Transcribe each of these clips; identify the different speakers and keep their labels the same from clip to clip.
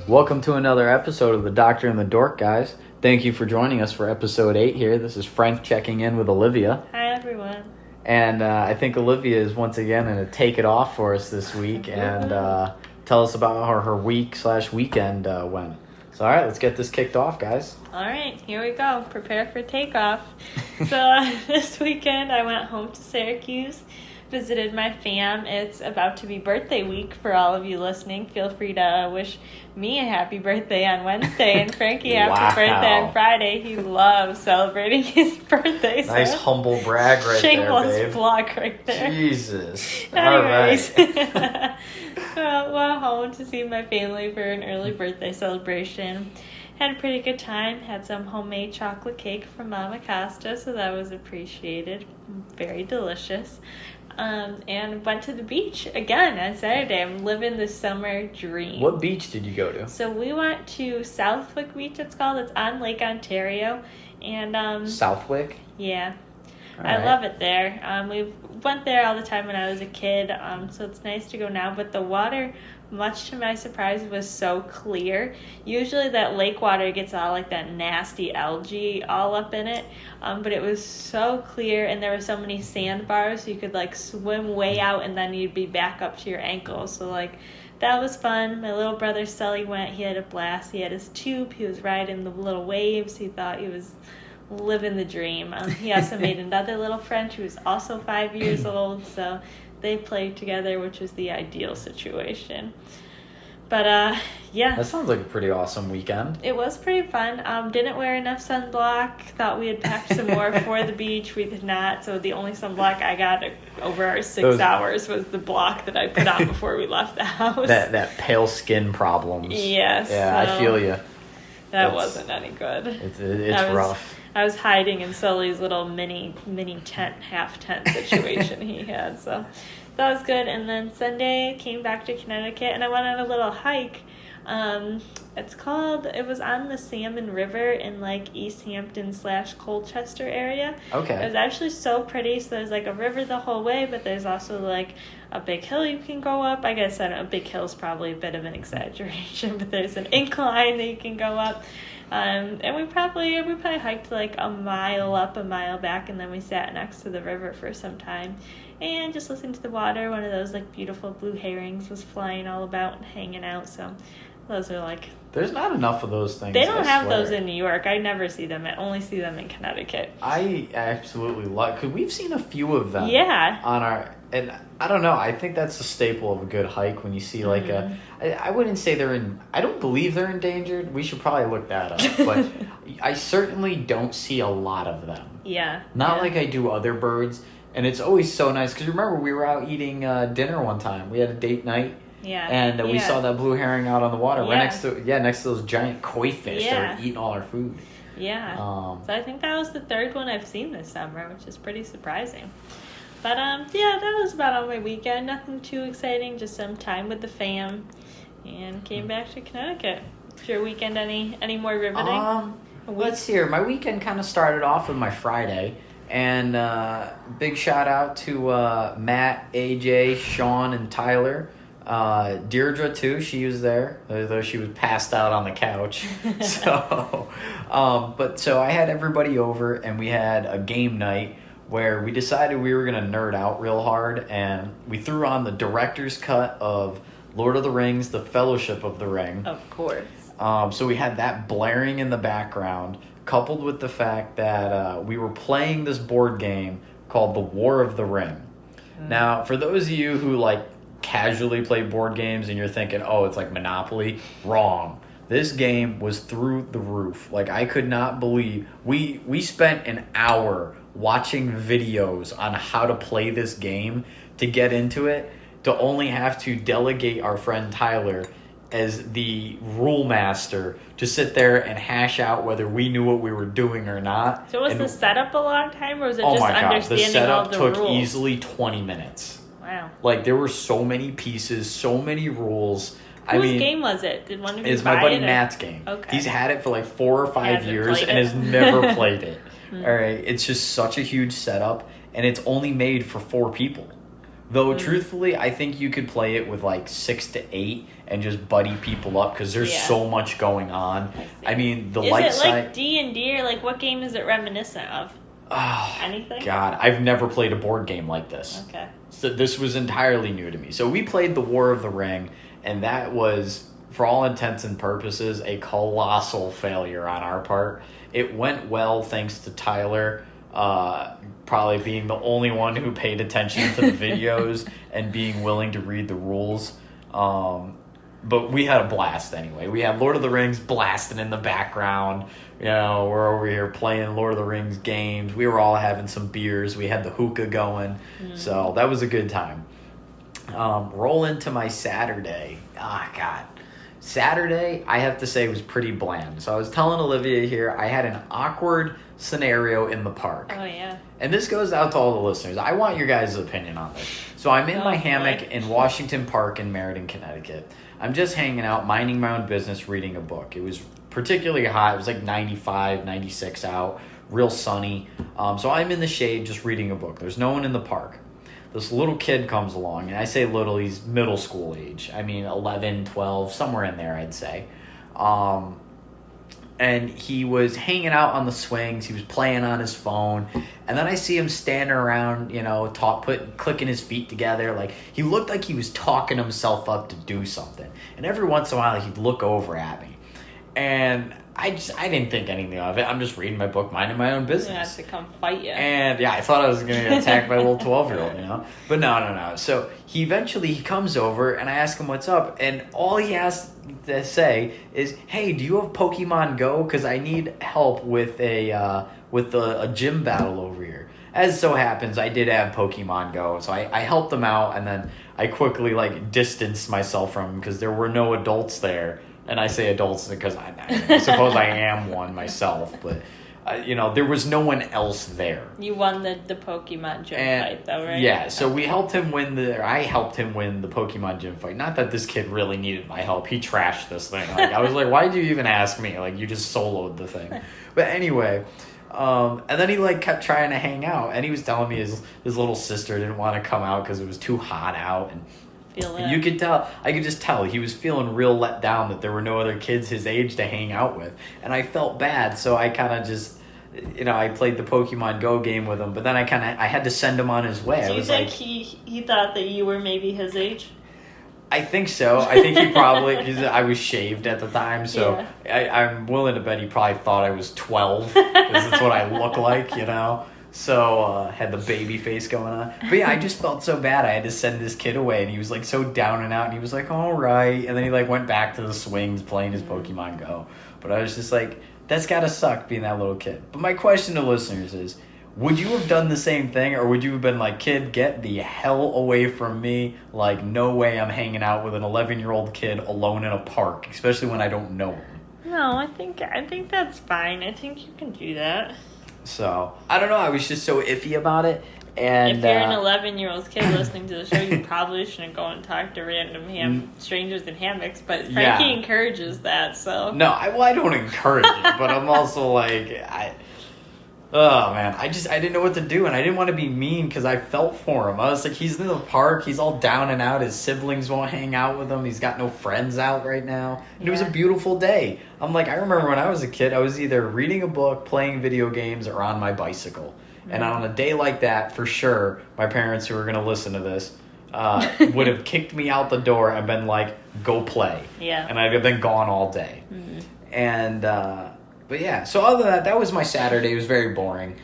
Speaker 1: Welcome to another episode of the Doctor and the Dork, guys. Thank you for joining us for episode 8 here. This is Frank checking in with Olivia.
Speaker 2: Hi, everyone.
Speaker 1: And I think Olivia is once again going to take it off for us this week and tell us about how her week/weekend went. So, all right, let's get this kicked off, guys.
Speaker 2: All right, here we go. Prepare for takeoff. So this weekend, I went home to Syracuse, visited my fam. It's about to be birthday week for all of you listening. Feel free to wish me a happy birthday on Wednesday and Frankie a happy birthday on Friday. He loves celebrating his birthday. So
Speaker 1: nice humble brag right there, babe.
Speaker 2: Shameless plug right there.
Speaker 1: Jesus.
Speaker 2: Anyways.
Speaker 1: All right.
Speaker 2: So I went home to see my family for an early birthday celebration. Had a pretty good time. Had some homemade chocolate cake from Mama Costa, so that was appreciated. Very delicious. And went to the beach again on Saturday. I'm living the summer dream.
Speaker 1: What beach did you go to?
Speaker 2: So we went to Southwick Beach, it's called. It's on Lake Ontario. And
Speaker 1: Southwick?
Speaker 2: Yeah.
Speaker 1: All
Speaker 2: I
Speaker 1: right.
Speaker 2: love it there. We went there all the time when I was a kid, so it's nice to go now. But the water, much to my surprise, was so clear. Usually that lake water gets all like that nasty algae all up in it, but it was so clear, and there were so many sandbars, so you could like swim way out, and then you'd be back up to your ankles. So like that was fun. My little brother Sully went. He had a blast. He had his tube. He was riding the little waves. He thought he was living the dream. He also made another little friend who was also 5 years old, so they played together, which was the ideal situation. But yeah,
Speaker 1: That sounds like a pretty awesome weekend.
Speaker 2: it was pretty fun. Didn't wear enough sunblock. Thought we had packed some more for the beach. We did not, so the only sunblock I got over our 6 hours was the block that I put on before we left the house.
Speaker 1: That pale skin problems.
Speaker 2: Yes.
Speaker 1: Yeah,
Speaker 2: so
Speaker 1: I feel you.
Speaker 2: that wasn't any good.
Speaker 1: It's rough.
Speaker 2: I was hiding in Sully's little mini tent, half tent situation he had, so that was good. And then Sunday came back to Connecticut, and I went on a little hike. It was on the Salmon River in like East Hampton / Colchester area.
Speaker 1: Okay.
Speaker 2: It was actually so pretty. So there's like a river the whole way, but there's also like a big hill you can go up. I guess a big hill is probably a bit of an exaggeration, but there's an incline that you can go up. And we probably hiked like a mile up, a mile back, and then we sat next to the river for some time and just listened to the water. One of those like beautiful blue herrings was flying all about and hanging out. So those are like,
Speaker 1: There's not enough of those things.
Speaker 2: they don't
Speaker 1: I
Speaker 2: have
Speaker 1: swear.
Speaker 2: those in New York. I never see them. I only see them in Connecticut.
Speaker 1: I absolutely love, because we've seen a few of them.
Speaker 2: Yeah.
Speaker 1: On our, and I don't know, I think that's a staple of a good hike when you see like I wouldn't say I don't believe they're endangered. We should probably look that up. But I certainly don't see a lot of them.
Speaker 2: Yeah.
Speaker 1: Not
Speaker 2: yeah.
Speaker 1: like I do other birds. And it's always so nice, because remember we were out eating dinner one time. We had a date night.
Speaker 2: Yeah.
Speaker 1: And we saw that blue herring out on the water right next to those giant koi fish that were eating all our food.
Speaker 2: Yeah. So I think that was the third one I've seen this summer, which is pretty surprising. But yeah, that was about all my weekend. Nothing too exciting, just some time with the fam, and came back to Connecticut. Was your weekend any more riveting?
Speaker 1: Let's see here. My weekend kind of started off with my Friday. And big shout out to Matt, AJ, Sean, and Tyler. Deirdre too, she was there, though she was passed out on the couch. So I had everybody over, and we had a game night where we decided we were gonna nerd out real hard, and we threw on the director's cut of Lord of the Rings, The Fellowship of the Ring.
Speaker 2: Of course.
Speaker 1: So we had that blaring in the background, coupled with the fact that we were playing this board game called The War of the Ring. Now, for those of you who like casually play board games and you're thinking, oh, it's like Monopoly, wrong. This game was through the roof. Like, I could not believe we spent an hour watching videos on how to play this game to get into it, to only have to delegate our friend Tyler as the rule master to sit there and hash out whether we knew what we were doing or not.
Speaker 2: So was the setup a long time, or was it
Speaker 1: oh
Speaker 2: just
Speaker 1: my God,
Speaker 2: understanding
Speaker 1: the setup
Speaker 2: all the
Speaker 1: took
Speaker 2: rules?
Speaker 1: easily 20 minutes.
Speaker 2: Wow.
Speaker 1: Like, there were so many pieces, so many rules.
Speaker 2: Whose game was it? Did one of you
Speaker 1: It's
Speaker 2: buy
Speaker 1: my buddy
Speaker 2: it, or-
Speaker 1: Matt's game.
Speaker 2: Okay.
Speaker 1: He's had it for like 4 or 5
Speaker 2: Hasn't
Speaker 1: years
Speaker 2: played
Speaker 1: and
Speaker 2: it?
Speaker 1: has never played it. All right. It's just such a huge setup, and it's only made for 4 people. Though, truthfully, I think you could play it with, like, 6 to 8 and just buddy people up because there's so much going on. I mean, the light side...
Speaker 2: Is it like D&D, or, like, what game is it reminiscent of? Anything?
Speaker 1: God, I've never played a board game like this.
Speaker 2: Okay.
Speaker 1: So this was entirely new to me. So we played the War of the Ring, and that was, for all intents and purposes, a colossal failure on our part. It went well thanks to Tyler... probably being the only one who paid attention to the videos and being willing to read the rules. But we had a blast anyway. We had Lord of the Rings blasting in the background. You know, we're over here playing Lord of the Rings games. We were all having some beers. We had the hookah going. So that was a good time. Roll into my Saturday. God. Saturday, I have to say, was pretty bland. So I was telling Olivia here, I had an awkward scenario in the park.
Speaker 2: Oh, yeah.
Speaker 1: And this goes out to all the listeners. I want your guys' opinion on this. So I'm in my hammock in Washington Park in Meriden, Connecticut. I'm just hanging out, minding my own business, reading a book. It was particularly hot. It was like 95, 96 out, real sunny. So I'm in the shade just reading a book. There's no one in the park. This little kid comes along, and I say little, he's middle school age. I mean, 11, 12, somewhere in there, I'd say. And he was hanging out on the swings. He was playing on his phone. And then I see him standing around, you know, clicking his feet together. Like, he looked like he was talking himself up to do something. And every once in a while, he'd look over at me. And I didn't think anything of it. I'm just reading my book, minding my own business.
Speaker 2: He has to come fight you.
Speaker 1: And yeah, I thought I was going to get attacked by a little 12-year-old, you know? But no. So he comes over, and I ask him what's up. And all he has to say is, hey, do you have Pokemon Go? Because I need help with a gym battle over here. As so happens, I did have Pokemon Go. So I helped him out, and then I quickly, like, distanced myself from him because there were no adults there. And I say adults because I suppose I am one myself, but you know, there was no one else there.
Speaker 2: You won the Pokemon gym fight, though, right?
Speaker 1: Yeah, so I helped him win the Pokemon gym fight. Not that this kid really needed my help. He trashed this thing. Like, I was like, why did you even ask me? Like, you just soloed the thing. But anyway, and then he like kept trying to hang out, and he was telling me his little sister didn't want to come out because it was too hot out, and you could tell, I could just tell he was feeling real let down that there were no other kids his age to hang out with. And I felt bad, so I kind of just, you know, I played the Pokemon Go game with him, but then I had to send him on his way.
Speaker 2: Do you think he thought that you were maybe his age?
Speaker 1: I think so. I think he probably, because I was shaved at the time, so yeah. I'm willing to bet he probably thought I was 12, because that's what I look like, you know? So, had the baby face going on. But yeah, I just felt so bad. I had to send this kid away, and he was like so down and out, and he was like, all right. And then he like went back to the swings playing his Pokemon Go. But I was just like, that's gotta suck being that little kid. But my question to listeners is, would you have done the same thing, or would you have been like, kid, get the hell away from me? Like, no way I'm hanging out with an 11-year-old kid alone in a park, especially when I don't know him.
Speaker 2: No, I think that's fine. I think you can do that.
Speaker 1: So, I don't know. I was just so iffy about it. And
Speaker 2: if you're an 11-year-old kid listening to the show, you probably shouldn't go and talk to random strangers in hammocks. But Frankie encourages that, so.
Speaker 1: No, I don't encourage it, but I'm also like, oh man, I didn't know what to do, and I didn't want to be mean because I felt for him. I was like, he's in the park, he's all down and out, his siblings won't hang out with him, he's got no friends out right now, and it was a beautiful day. I'm like, I remember when I was a kid, I was either reading a book, playing video games, or on my bicycle. And on a day like that, for sure, my parents who are going to listen to this would have kicked me out the door and been like, go play.
Speaker 2: Yeah.
Speaker 1: And I'd have been gone all day. Mm-hmm. And, but yeah, so other than that was my Saturday. It was very boring.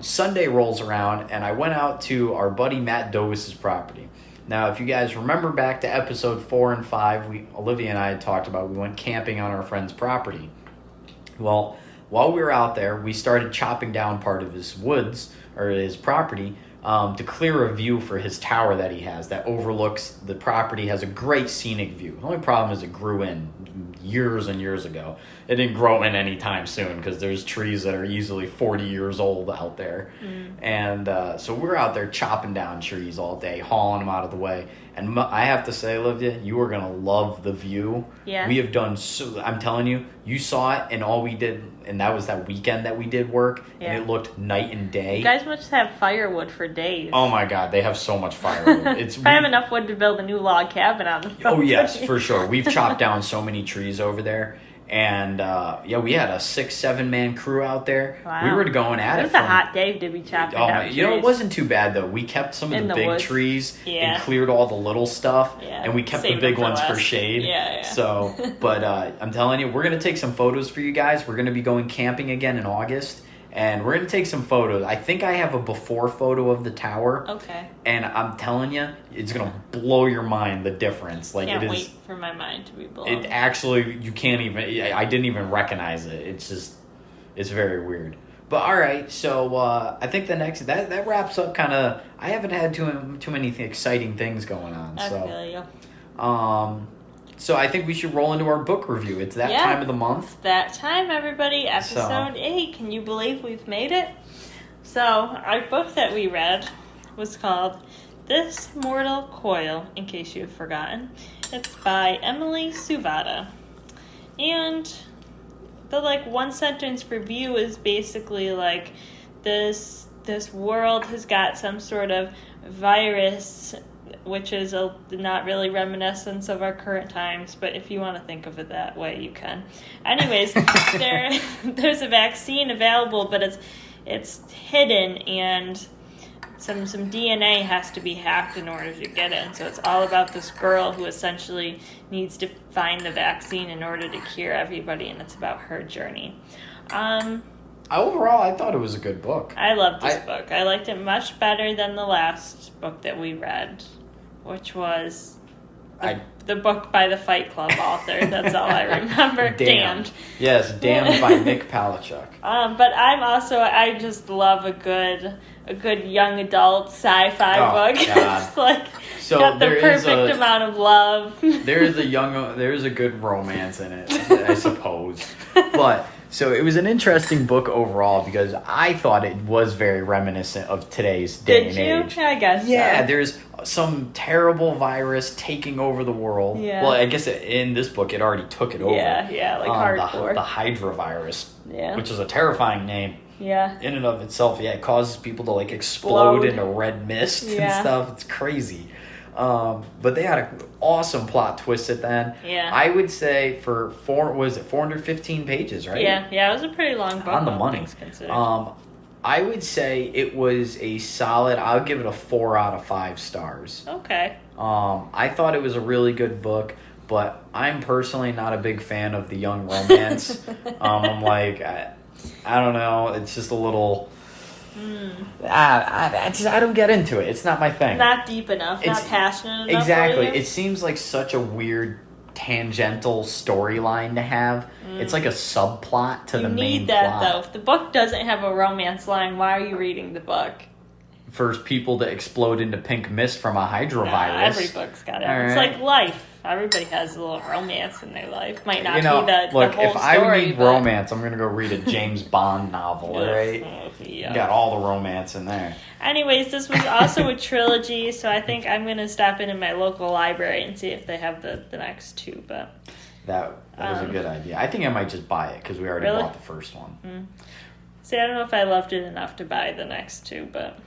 Speaker 1: Sunday rolls around, and I went out to our buddy Matt Dovis's property. Now, if you guys remember back to episode 4 and 5, Olivia and I had talked about we went camping on our friend's property. Well, while we were out there, we started chopping down part of his woods, or his property, to clear a view for his tower that he has that overlooks the property, has a great scenic view. The only problem is it grew in years and years ago. It didn't grow in anytime soon because there's trees that are easily 40 years old out there. And so we're out there chopping down trees all day, hauling them out of the way. And I have to say, Olivia, you are going to love the view.
Speaker 2: Yeah.
Speaker 1: We have done I'm telling you, you saw it, and all we did, and that was that weekend that we did work, and it looked night and day.
Speaker 2: You guys must have firewood for days.
Speaker 1: Oh my God, they have so much firewood.
Speaker 2: I have enough wood to build a new log cabin on the property.
Speaker 1: Oh yes, for sure. We've chopped down so many trees over there. And, we had a 6-7 man crew out there.
Speaker 2: Wow.
Speaker 1: We were going at it.
Speaker 2: It was a hot day to be chopping down trees.
Speaker 1: It wasn't too bad, though. We kept some of the big trees and cleared all the little stuff. Yeah. And we kept the big ones for shade.
Speaker 2: Yeah.
Speaker 1: So, but I'm telling you, we're going to take some photos for you guys. We're going to be going camping again in August. And we're going to take some photos. I think I have a before photo of the tower.
Speaker 2: Okay.
Speaker 1: And I'm telling you, it's going to blow your mind, the difference. Like,
Speaker 2: can't wait for my mind to be blown.
Speaker 1: It actually, you can't even, I didn't even recognize it. It's just, it's very weird. But all right, so I think the next, that wraps up kind of, I haven't had too many exciting things going on.
Speaker 2: I
Speaker 1: so,
Speaker 2: feel you.
Speaker 1: So I think we should roll into our book review. It's that time of the month.
Speaker 2: It's that time, everybody. Episode 8. Can you believe we've made it? So our book that we read was called This Mortal Coil, in case you've forgotten. It's by Emily Suvada. And the one sentence review is basically like this world has got some sort of virus, which is not really reminiscence of our current times, but if you want to think of it that way, you can. Anyways, there's a vaccine available, but it's hidden, and some DNA has to be hacked in order to get it. And so it's all about this girl who essentially needs to find the vaccine in order to cure everybody, and it's about her journey.
Speaker 1: Overall, I thought it was a good book.
Speaker 2: I loved this book. I liked it much better than the last book that we read, which was the book by the Fight Club author. That's all I remember. Damned.
Speaker 1: Yes, Damned by Nick Palachuk.
Speaker 2: But I just love a good young adult sci-fi book.
Speaker 1: God.
Speaker 2: It's got the perfect amount of love.
Speaker 1: There's a good romance in it, I suppose. But so it was an interesting book overall because I thought it was very reminiscent of today's day and age.
Speaker 2: I guess.
Speaker 1: Yeah,
Speaker 2: so.
Speaker 1: There's some terrible virus taking over the world.
Speaker 2: Yeah.
Speaker 1: Well, I guess in this book it already took it over.
Speaker 2: Yeah, hardcore.
Speaker 1: The Hydra virus.
Speaker 2: Yeah.
Speaker 1: Which is a terrifying name.
Speaker 2: Yeah.
Speaker 1: In and of itself, it causes people to explode into red mist and stuff. It's crazy. But they had an awesome plot twist at the end.
Speaker 2: Yeah.
Speaker 1: I would say for 415 pages, right?
Speaker 2: Yeah, it was a pretty long book.
Speaker 1: On the money. I would say it was a solid, I'll give it a 4 out of 5 stars.
Speaker 2: Okay.
Speaker 1: I thought it was a really good book, but I'm personally not a big fan of the young romance. I'm I don't know, it's just a little... I don't get into it. It's not my thing.
Speaker 2: Not deep enough. Not passionate enough.
Speaker 1: Exactly. It seems like such a weird tangential storyline to have. It's like a subplot to the main plot.
Speaker 2: You need that though. If the book doesn't have a romance line, why are you reading the book?
Speaker 1: For people to explode into pink mist from a Hydra virus.
Speaker 2: Every book's got it. It's like life. Everybody has a little romance in their life. Might not be the whole story.
Speaker 1: If I need romance, I'm going to go read a James Bond novel, right? You got all the romance in there.
Speaker 2: Anyways, this was also a trilogy, so I think I'm going to stop in my local library and see if they have the next two. But
Speaker 1: that was a good idea. I think I might just buy it because we already bought the first one.
Speaker 2: See, I don't know if I loved it enough to buy the next two, but...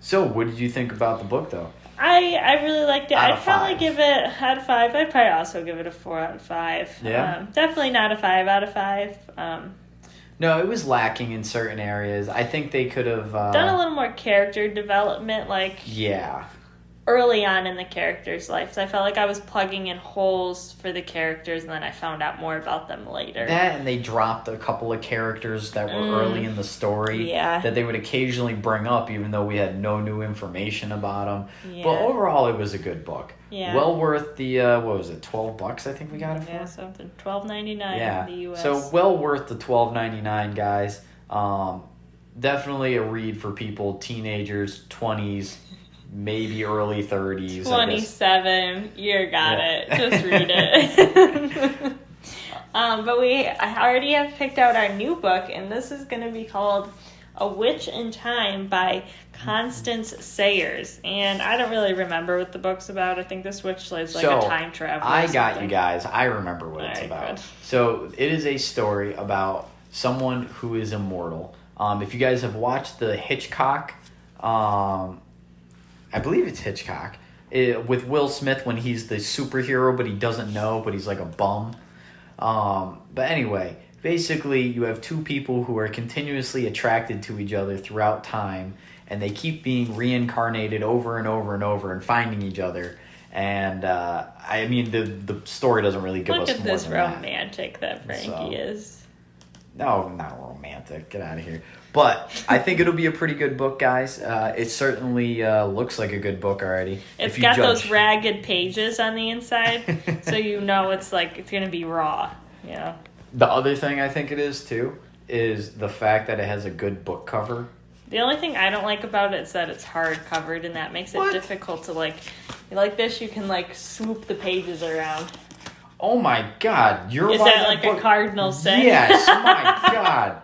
Speaker 1: So, what did you think about the book, though?
Speaker 2: I really liked it.
Speaker 1: I'd
Speaker 2: probably give it out of 5. I'd probably also give it a 4 out of 5.
Speaker 1: Yeah.
Speaker 2: Definitely not a 5 out of 5.
Speaker 1: No, it was lacking in certain areas. I think they could have
Speaker 2: done a little more character development, early on in the characters' lives. I felt like I was plugging in holes for the characters, and then I found out more about them later.
Speaker 1: That, and they dropped a couple of characters that were early in the story that they would occasionally bring up, even though we had no new information about them. Yeah. But overall, it was a good book. Yeah. Well worth the, what was it, $12 I think we got it for?
Speaker 2: Yeah, something. $12.99 in the U.S.
Speaker 1: So well worth the $12.99, guys. Definitely a read for people, teenagers, 20s, maybe early 30s.
Speaker 2: 27, you got it. Just read it. But I already have picked out our new book, and this is going to be called A Witch in Time by Constance Sayers. And I don't really remember what the book's about. I think this witch is like a time traveler.
Speaker 1: I got you guys. I remember what it's about. Good. So it is a story about someone who is immortal. If you guys have watched the Hitchcock, I believe it's Hitchcock, with Will Smith when he's the superhero, but he doesn't know, but he's like a bum. But anyway, basically you have two people who are continuously attracted to each other throughout time, and they keep being reincarnated over and over and over and finding each other. And I mean, the story doesn't really give us more than that.
Speaker 2: Look at this romantic that Frankie is.
Speaker 1: No, not romantic. Get out of here. But I think it'll be a pretty good book, guys. It certainly looks like a good book already.
Speaker 2: It's got those ragged pages on the inside, so you know it's going to be raw. Yeah.
Speaker 1: The other thing I think it is, too, is the fact that it has a good book cover.
Speaker 2: The only thing I don't like about it is that it's hard covered, and that makes it difficult to, like this, you can, swoop the pages around.
Speaker 1: Oh my God!
Speaker 2: Is that like a cardinal sin?
Speaker 1: Yes. My God.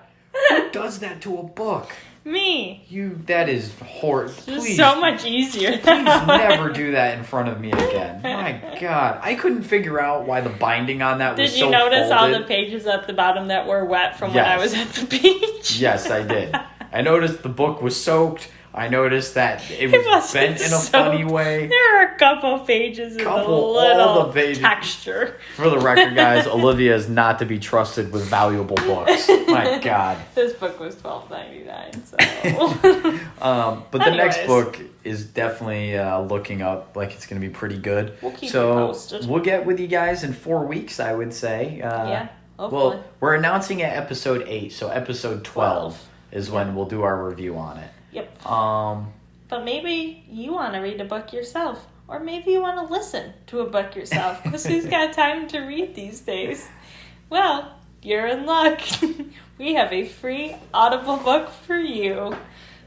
Speaker 1: Who does that to a book?
Speaker 2: Me.
Speaker 1: That is horrible. Please.
Speaker 2: So much easier.
Speaker 1: Please never do that in front of me again. My God. I couldn't figure out why the binding on that was so
Speaker 2: Did you notice
Speaker 1: folded.
Speaker 2: all the pages at the bottom that were wet from when I was at the beach?
Speaker 1: Yes, I did. I noticed the book was soaked. I noticed that it was bent in a funny way.
Speaker 2: There are a couple pages with a little texture.
Speaker 1: For the record, guys, Olivia is not to be trusted with valuable books. My God.
Speaker 2: This book was $12.99, so.
Speaker 1: But the next book is definitely looking up like it's going to be pretty good.
Speaker 2: We'll keep you posted.
Speaker 1: We'll get with you guys in 4 weeks, I would say.
Speaker 2: Yeah, hopefully.
Speaker 1: Well, we're announcing at episode 8, so episode 12 is when we'll do our review on it.
Speaker 2: Yep. But maybe you want to read a book yourself. Or maybe you want to listen to a book yourself. Because who's got time to read these days? Well, you're in luck. We have a free Audible book for you.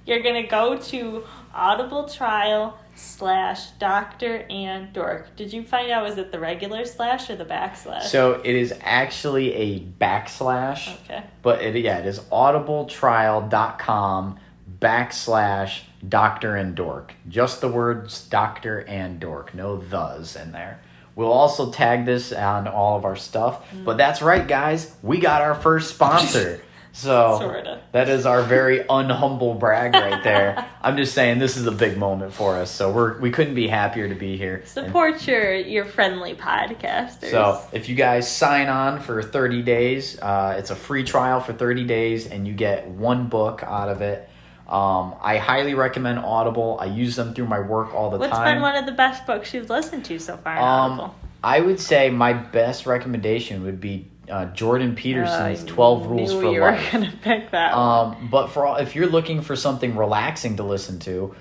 Speaker 2: You're going to go to audibletrial/Doctor and Dork. Did you find out, was it the regular slash or the backslash?
Speaker 1: So it is actually a backslash.
Speaker 2: Okay.
Speaker 1: But it is audibletrial.com/Doctor and Dork. Just the words Doctor and Dork. No thes in there. We'll also tag this on all of our stuff. But that's right, guys. We got our first sponsor. So
Speaker 2: sorta.
Speaker 1: That is our very unhumble brag right there. I'm just saying this is a big moment for us. So we couldn't be happier to be here.
Speaker 2: Support your friendly podcasters.
Speaker 1: So if you guys sign on for 30 days, it's a free trial for 30 days, and you get one book out of it. I highly recommend Audible. I use them through my work all the time.
Speaker 2: What's been one of the best books you've listened to so far on Audible?
Speaker 1: I would say my best recommendation would be Jordan Peterson's 12 Rules for Life.
Speaker 2: You were going to pick that one.
Speaker 1: But if you're looking for something relaxing to listen to,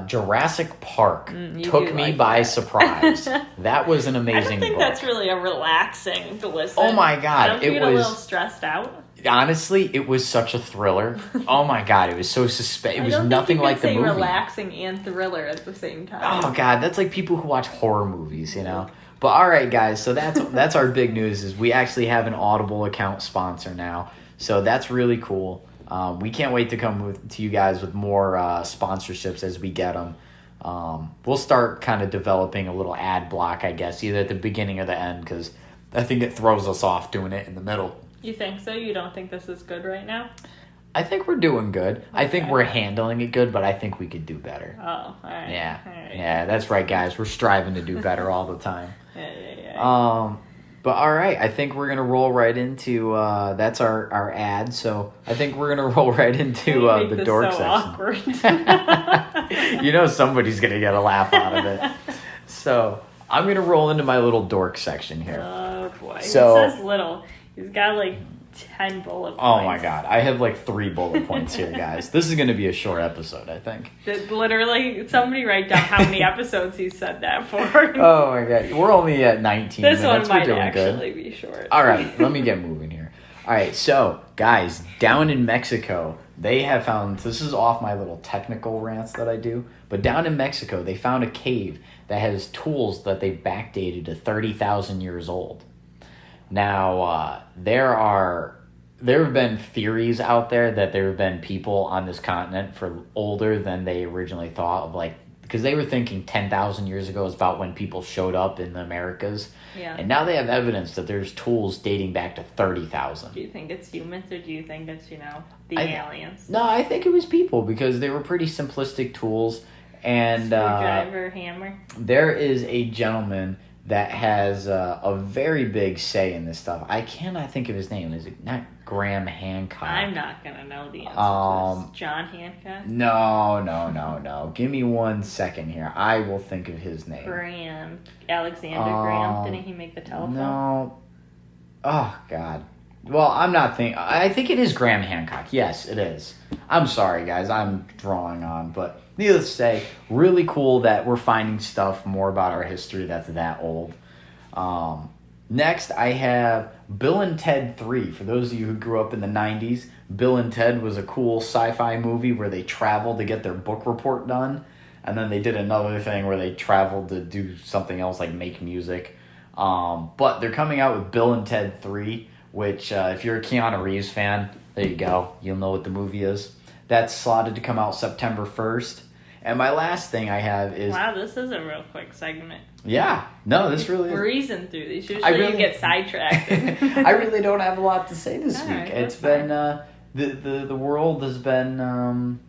Speaker 1: Jurassic Park took me by surprise. That was an amazing book. I don't think
Speaker 2: that's really a relaxing to listen.
Speaker 1: Oh my God.
Speaker 2: I don't get a little stressed out.
Speaker 1: Honestly, it was such a thriller. Oh my God, it was so it was nothing like the movie.
Speaker 2: Relaxing and thriller at the same time.
Speaker 1: Oh God, that's like people who watch horror movies, you know. But all right, guys, so that's our big news is we actually have an Audible account sponsor now. So that's really cool. We can't wait to come to you guys with more sponsorships as we get them. We'll start kind of developing a little ad block, I guess, either at the beginning or the end, because I think it throws us off doing it in the middle.
Speaker 2: You think so? You don't think this is good right now?
Speaker 1: I think we're doing good. Okay. I think we're handling it good, but I think we could do better.
Speaker 2: Oh, all right.
Speaker 1: Yeah.
Speaker 2: All right.
Speaker 1: Yeah, that's right, guys. We're striving to do better all the time.
Speaker 2: Yeah.
Speaker 1: But all right, I think we're going to roll right into, that's our ad, so I think we're going to roll right into the dork section.
Speaker 2: Awkward.
Speaker 1: You know somebody's going to get a laugh out of it. So I'm going to roll into my little dork section here.
Speaker 2: Oh, boy.
Speaker 1: So,
Speaker 2: it says little. He's got like 10 bullet points.
Speaker 1: Oh my God. I have like 3 bullet points here, guys. This is going to be a short episode, I think.
Speaker 2: Literally, somebody write down how many episodes he said that for.
Speaker 1: Oh my God. We're only at 19
Speaker 2: this
Speaker 1: minutes.
Speaker 2: One might actually be short.
Speaker 1: All right. Let me get moving here. All right. So, guys, down in Mexico, they have found, this is off my little technical rants that I do, but down in Mexico, they found a cave that has tools that they've backdated to 30,000 years old. Now, there are there have been theories out there that there have been people on this continent for older than they originally thought of, like, because they were thinking 10,000 years ago is about when people showed up in the Americas.
Speaker 2: Yeah.
Speaker 1: And now they have evidence that there's tools dating back to 30,000.
Speaker 2: Do you think it's humans or do you think it's, the aliens?
Speaker 1: No, I think it was people because they were pretty simplistic tools. And
Speaker 2: Screwdriver, hammer.
Speaker 1: There is a gentleman that has a very big say in this stuff. I cannot think of his name. Is it not Graham Hancock?
Speaker 2: I'm not going to know the answer to this. John Hancock?
Speaker 1: No. Give me 1 second here. I will think of his name.
Speaker 2: Alexander Graham. Didn't he make the telephone?
Speaker 1: No. Oh, God. Well, I think it is Graham Hancock. Yes, it is. I'm sorry, guys. I'm drawing on. But needless to say, really cool that we're finding stuff more about our history that's that old. Next, I have Bill&Ted 3. For those of you who grew up in the 90s, Bill&Ted was a cool sci-fi movie where they traveled to get their book report done. And then they did another thing where they traveled to do something else like make music. But they're coming out with Bill&Ted 3, which if you're a Keanu Reeves fan, there you go. You'll know what the movie is. That's slotted to come out September 1st. And my last thing I have is...
Speaker 2: Wow, this is a real quick segment.
Speaker 1: Yeah. No, this really is...
Speaker 2: Breezing through these. Usually you get sidetracked.
Speaker 1: I really don't have a lot to say this week.
Speaker 2: Right,
Speaker 1: it's been... the world has been,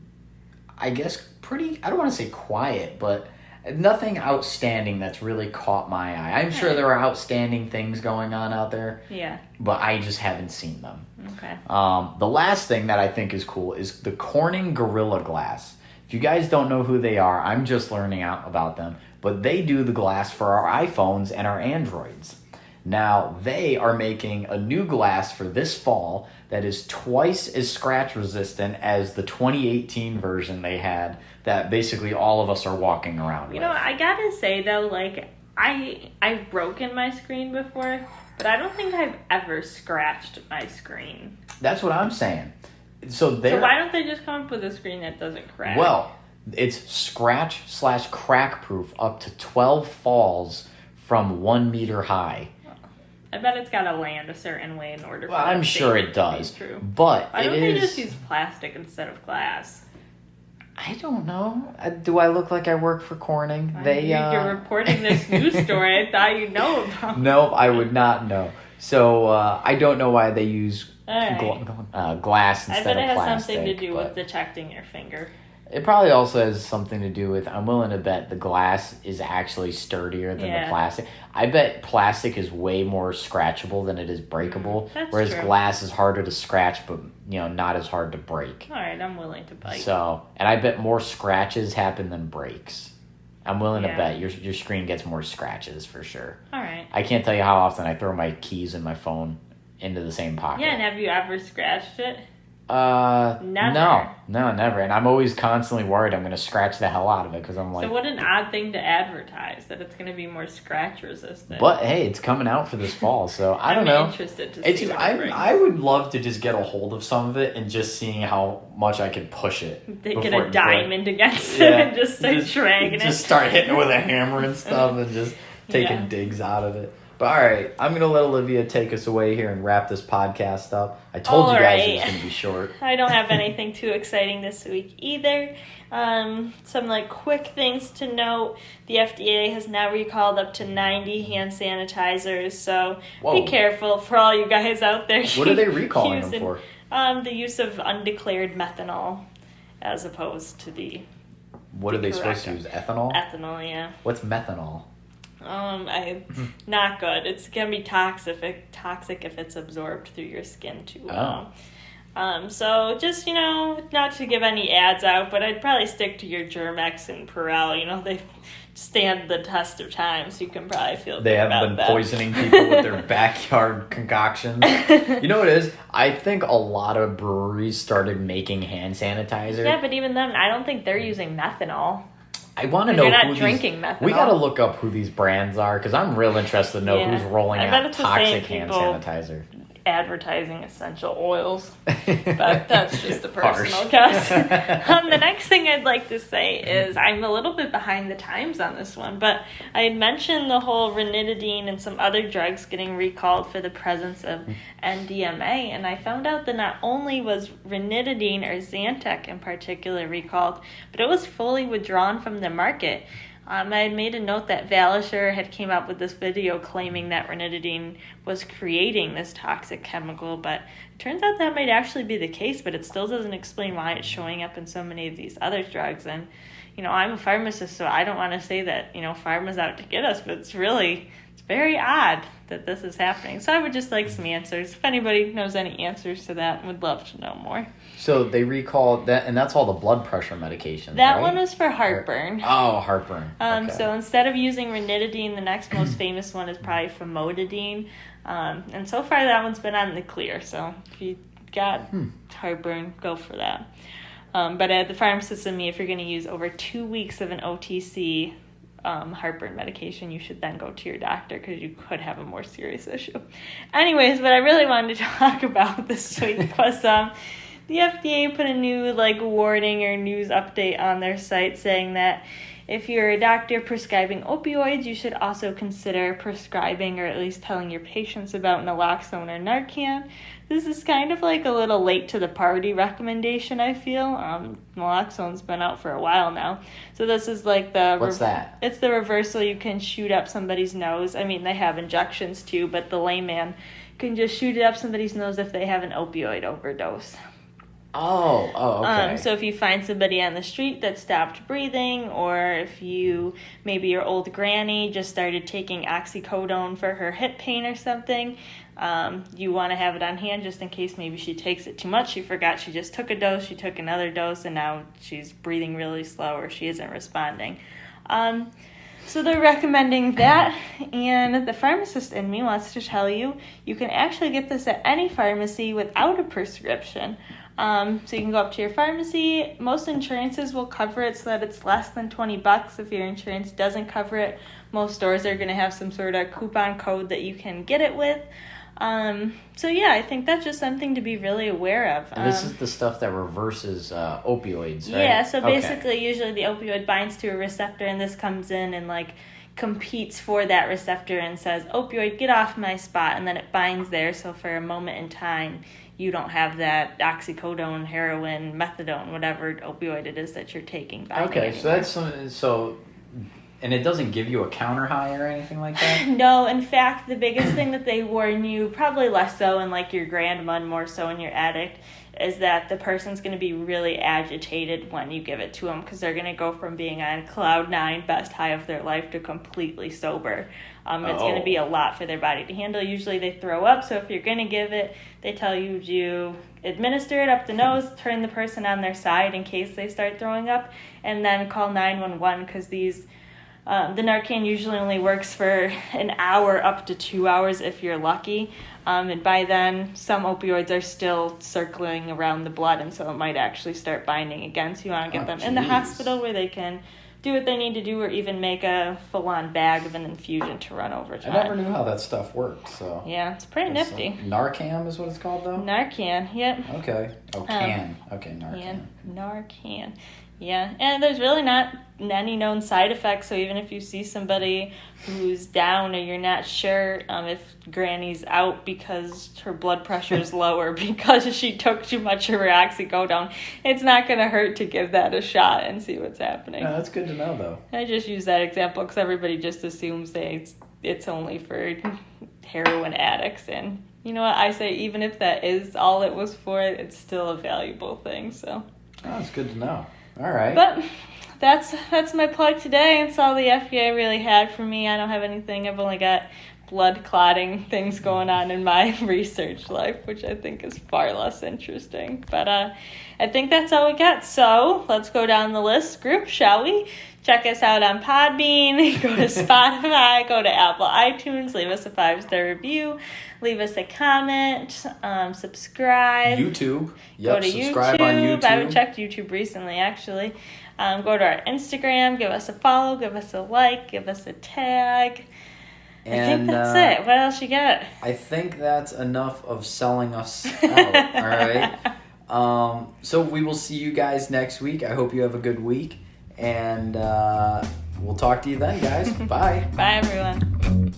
Speaker 1: I guess, pretty... I don't want to say quiet, but nothing outstanding that's really caught my eye. I'm sure there are outstanding things going on out there.
Speaker 2: Yeah.
Speaker 1: But I just haven't seen them.
Speaker 2: Okay.
Speaker 1: The last thing that I think is cool is the Corning Gorilla Glass. If you guys don't know who they are, I'm just learning out about them. But they do the glass for our iPhones and our Androids. Now, they are making a new glass for this fall that is twice as scratch resistant as the 2018 version they had that basically all of us are walking around with.
Speaker 2: I gotta say, though, like, I've broken my screen before, but I don't think I've ever scratched my screen.
Speaker 1: That's what I'm saying. So
Speaker 2: why don't they just come up with a screen that doesn't crack?
Speaker 1: Well, it's scratch/crack proof up to 12 falls from 1 meter high.
Speaker 2: I bet it's got to land a certain way in order for that
Speaker 1: I'm sure it does.
Speaker 2: To be true.
Speaker 1: But
Speaker 2: why don't they just use plastic instead of glass?
Speaker 1: I don't know. Do I look like I work for Corning?
Speaker 2: You're reporting this news story. I thought you'd know about.
Speaker 1: No, I would not know. So I don't know why they use glass instead of plastic.
Speaker 2: I bet it has something to do with detecting your finger.
Speaker 1: It probably also has something to do with, I'm willing to bet the glass is actually sturdier than the plastic. I bet plastic is way more scratchable than it is breakable, whereas
Speaker 2: true.
Speaker 1: Glass is harder to scratch, but not as hard to break.
Speaker 2: All right, I'm willing to bite.
Speaker 1: So, and I bet more scratches happen than breaks. I'm willing to bet your screen gets more scratches for sure.
Speaker 2: All right.
Speaker 1: I can't tell you how often I throw my keys and my phone into the same pocket.
Speaker 2: Yeah, and have you ever scratched it?
Speaker 1: Never. No, never. And I'm always constantly worried I'm going to scratch the hell out of it because I'm like...
Speaker 2: So what an odd thing to advertise, that it's going to be more scratch resistant.
Speaker 1: But hey, it's coming out for this fall, so I don't know.
Speaker 2: I'm interested to see what it brings.
Speaker 1: I would love to just get a hold of some of it and just seeing how much I could push it.
Speaker 2: They get a diamond against it and just start dragging it.
Speaker 1: Just start hitting it with a hammer and stuff and just taking digs out of it. But all right, I'm going to let Olivia take us away here and wrap this podcast up. I told you guys it was going to be short.
Speaker 2: I don't have anything too exciting this week either. Some quick things to note. The FDA has now recalled up to 90 hand sanitizers, so be careful for all you guys out there.
Speaker 1: What are they recalling them for?
Speaker 2: The use of undeclared methanol as opposed to the...
Speaker 1: What are they supposed to use? Ethanol?
Speaker 2: Ethanol, yeah.
Speaker 1: What's methanol?
Speaker 2: Not good. It's gonna be toxic if it's absorbed through your skin too long. So just not to give any ads out, but I'd probably stick to your Germ-X and Purell. They stand the test of time, so you can probably feel
Speaker 1: they
Speaker 2: good about
Speaker 1: haven't been poisoning people with their backyard concoctions. You know what it is? I think a lot of breweries started making hand sanitizer.
Speaker 2: Yeah, but even then, I don't think they're using methanol.
Speaker 1: I want to know
Speaker 2: you're not drinking methanol.
Speaker 1: We got to look up who these brands are because I'm real interested to know who's rolling out toxic hand sanitizer.
Speaker 2: advertising essential oils. But that's just a personal
Speaker 1: Harsh.
Speaker 2: guess. The next thing I'd like to say is I'm a little bit behind the times on this one, but I had mentioned the whole ranitidine and some other drugs getting recalled for the presence of NDMA, and I found out that not only was ranitidine or Zantac in particular recalled, but it was fully withdrawn from the market. I had made a note that Valisher had came up with this video claiming that ranitidine was creating this toxic chemical, but it turns out that might actually be the case, but it still doesn't explain why it's showing up in so many of these other drugs. And, I'm a pharmacist, so I don't want to say that, pharma's out to get us, but it's very odd that this is happening. So I would just like some answers. If anybody knows any answers to that, would love to know more.
Speaker 1: So they recalled that, and that's all the blood pressure medications,
Speaker 2: That
Speaker 1: right?
Speaker 2: one was for heartburn.
Speaker 1: Oh, heartburn. Okay.
Speaker 2: So instead of using ranitidine, the next most famous one is probably famotidine. And so far that one's been on the clear. So if you got heartburn, go for that. But at the pharmacist and me, if you're going to use over 2 weeks of an OTC heartburn medication, you should then go to your doctor because you could have a more serious issue. Anyways, what I really wanted to talk about this week was the FDA put a new warning or news update on their site saying that if you're a doctor prescribing opioids, you should also consider prescribing or at least telling your patients about naloxone or Narcan. This is kind of like a little late to the party recommendation, I feel. Naloxone's been out for a while now. So this is like the...
Speaker 1: What's that?
Speaker 2: It's the reversal. You can shoot up somebody's nose. I mean, they have injections too, but the layman can just shoot it up somebody's nose if they have an opioid overdose.
Speaker 1: Oh, okay.
Speaker 2: So if you find somebody on the street that stopped breathing, or if maybe your old granny just started taking oxycodone for her hip pain or something, you want to have it on hand just in case maybe she takes it too much. She forgot she just took a dose, she took another dose, and now she's breathing really slow or she isn't responding. So they're recommending that, and the pharmacist in me wants to tell you, you can actually get this at any pharmacy without a prescription. So you can go up to your pharmacy. Most insurances will cover it so that it's less than $20. If your insurance doesn't cover it, most stores are going to have some sort of coupon code that you can get it with. So yeah, I think that's just something to be really aware of.
Speaker 1: And this is the stuff that reverses opioids, right?
Speaker 2: Yeah, so basically usually the opioid binds to a receptor, and this comes in and competes for that receptor and says, opioid, get off my spot, and then it binds there, so for a moment in time you don't have that oxycodone, heroin, methadone, whatever opioid it is that you're taking.
Speaker 1: Okay, so that's and it doesn't give you a counter high or anything like that?
Speaker 2: No, in fact, the biggest thing that they warn you, probably less so in your grandma and more so in your addict, is that the person's going to be really agitated when you give it to them because they're going to go from being on cloud 9, best high of their life, to completely sober. It's going to be a lot for their body to handle. Usually they throw up, so if you're going to give it, they tell you to administer it up the nose, turn the person on their side in case they start throwing up, and then call 911 because the Narcan usually only works for an hour up to 2 hours if you're lucky. And by then, some opioids are still circling around the blood, and so it might actually start binding again. So you want to get them in the hospital where they can do what they need to do, or even make a full-on bag of an infusion to run over time.
Speaker 1: I never knew how that stuff worked, so...
Speaker 2: Yeah, it's pretty nifty.
Speaker 1: Narcan is what it's called, though?
Speaker 2: Narcan, yep.
Speaker 1: Okay. Oh, can. Okay, Narcan.
Speaker 2: Yeah, Narcan. Yeah, and there's really not any known side effects, so even if you see somebody who's down or you're not sure if Granny's out because her blood pressure is low or because she took too much of her oxycodone, it's not going to hurt to give that a shot and see what's happening.
Speaker 1: No, that's good to know, though.
Speaker 2: I just use that example because everybody just assumes it's only for heroin addicts, and you know what, I say even if that is all it was for, it's still a valuable thing, so.
Speaker 1: Oh, that's good to know. All right.
Speaker 2: But that's my plug today. It's all the FDA really had for me. I don't have anything. I've only got blood clotting things going on in my research life, which I think is far less interesting. But I think that's all we got. So let's go down the list group, shall we? Check us out on Podbean, go to Spotify, go to Apple iTunes, leave us a 5-star review, leave us a comment, subscribe.
Speaker 1: YouTube.
Speaker 2: Yep, go to
Speaker 1: subscribe
Speaker 2: YouTube.
Speaker 1: on YouTube.
Speaker 2: I haven't checked YouTube recently, actually. Go to our Instagram, give us a follow, give us a like, give us a tag.
Speaker 1: And,
Speaker 2: I think that's it. What else you got?
Speaker 1: I think that's enough of selling us out. All right. So we will see you guys next week. I hope you have a good week. And we'll talk to you then, guys. Bye.
Speaker 2: Bye, everyone.